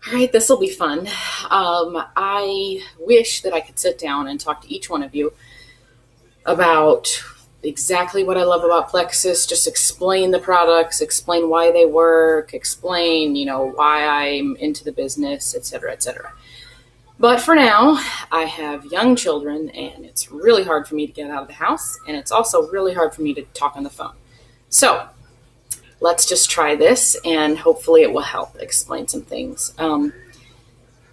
All right, this will be fun. I wish that I could sit down and talk to each one of you about exactly what I love about Plexus, just explain the products, explain why they work, explain, why I'm into the business, et cetera, et cetera. But for now, I have young children, and it's really hard for me to get out of the house, and it's also really hard for me to talk on the phone. So let's just try this, and hopefully it will help explain some things.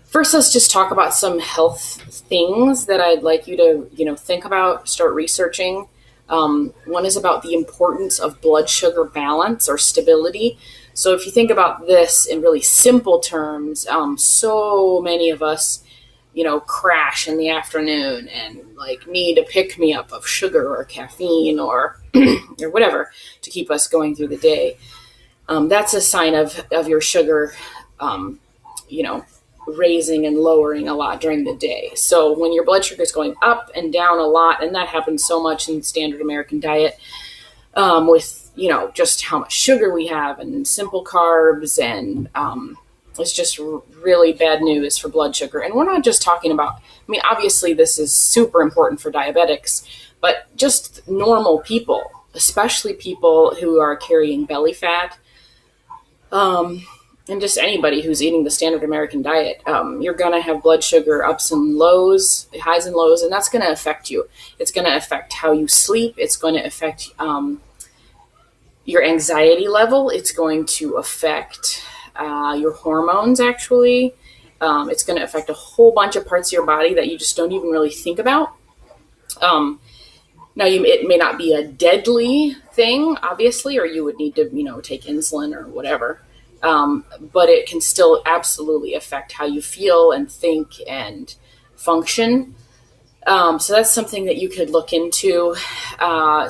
First, let's just talk about some health things that I'd like you to, think about, start researching. One is about the importance of blood sugar balance or stability. So if you think about this in really simple terms, so many of us, crash in the afternoon and need a pick me up of sugar or caffeine or or whatever to keep us going through the day. That's a sign of your sugar, raising and lowering a lot during the day. So when your blood sugar is going up and down a lot, and that happens so much in standard American diet, with just how much sugar we have and simple carbs, and it's just really bad news for blood sugar. And we're not just talking about, obviously this is super important for diabetics, but just normal people, especially people who are carrying belly fat, and just anybody who's eating the standard American diet, you're going to have blood sugar ups and lows, highs and lows, and that's going to affect you. It's going to affect how you sleep. It's going to affect your anxiety level. It's going to affect your hormones, actually. It's going to affect a whole bunch of parts of your body that you just don't even really think about. Now, it may not be a deadly thing, obviously, or you would need to, take insulin or whatever. But it can still absolutely affect how you feel and think and function. So that's something that you could look into.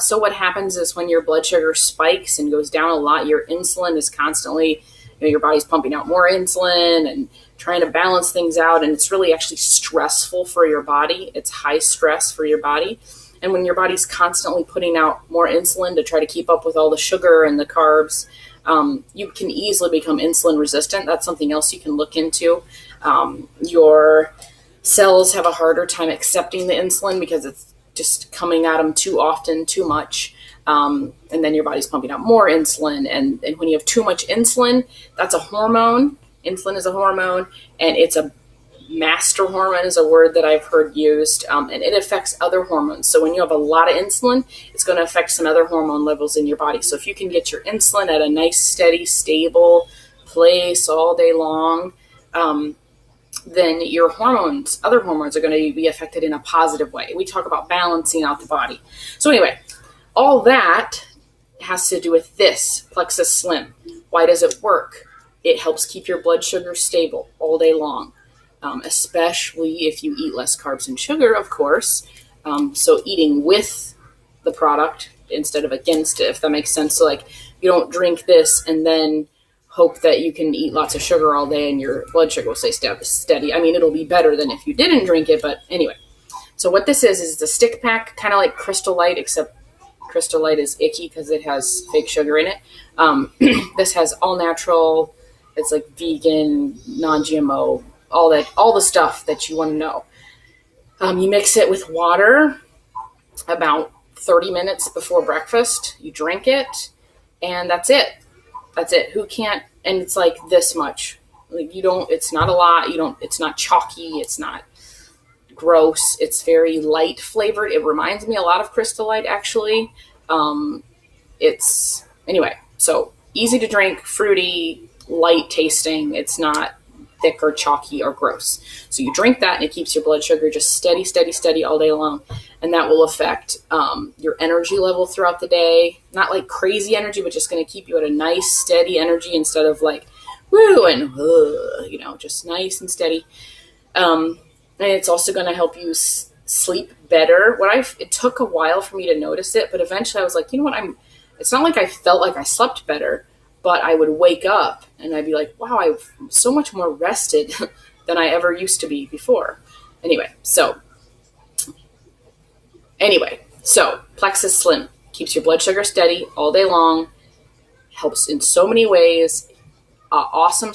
So what happens is when your blood sugar spikes and goes down a lot, your insulin is constantly, your body's pumping out more insulin and trying to balance things out. And it's really actually stressful for your body. It's high stress for your body. And when your body's constantly putting out more insulin to try to keep up with all the sugar and the carbs, you can easily become insulin resistant. That's something else you can look into. Your cells have a harder time accepting the insulin because it's just coming at them too often, too much. And then your body's pumping out more insulin. And when you have too much insulin, that's a hormone. Insulin is a hormone, and it's a master hormone is a word that I've heard used, and it affects other hormones. So when you have a lot of insulin, it's going to affect some other hormone levels in your body. So if you can get your insulin at a nice, steady, stable place all day long, then your hormones, other hormones, are going to be affected in a positive way. We talk about balancing out the body. So anyway, all that has to do with this Plexus Slim. Why does it work? It helps keep your blood sugar stable all day long. Especially if you eat less carbs and sugar, of course. So eating with the product instead of against it, if that makes sense. So you don't drink this and then hope that you can eat lots of sugar all day and your blood sugar will stay steady. It'll be better than if you didn't drink it, but anyway. So what this is the stick pack, kind of like Crystal Light, except Crystal Light is icky because it has fake sugar in it. This has all natural, it's vegan, non-GMO, all the stuff that you want to know. You mix it with water about 30 minutes before breakfast. You drink it, and that's it. That's it. Who can't? And it's this much. It's not a lot. It's not chalky. It's not gross. It's very light flavored. It reminds me a lot of Crystal Light, actually. Anyway, so easy to drink, fruity, light tasting. It's not thick or chalky or gross. So you drink that and it keeps your blood sugar just steady, steady, steady all day long. And that will affect your energy level throughout the day. Not crazy energy, but just going to keep you at a nice, steady energy instead of woo and, just nice and steady. And it's also going to help you sleep better. It took a while for me to notice it, but eventually I was it's not like I felt like I slept better, but I would wake up and I'd be wow, I'm so much more rested than I ever used to be before. Anyway, so Plexus Slim keeps your blood sugar steady all day long, helps in so many ways, awesome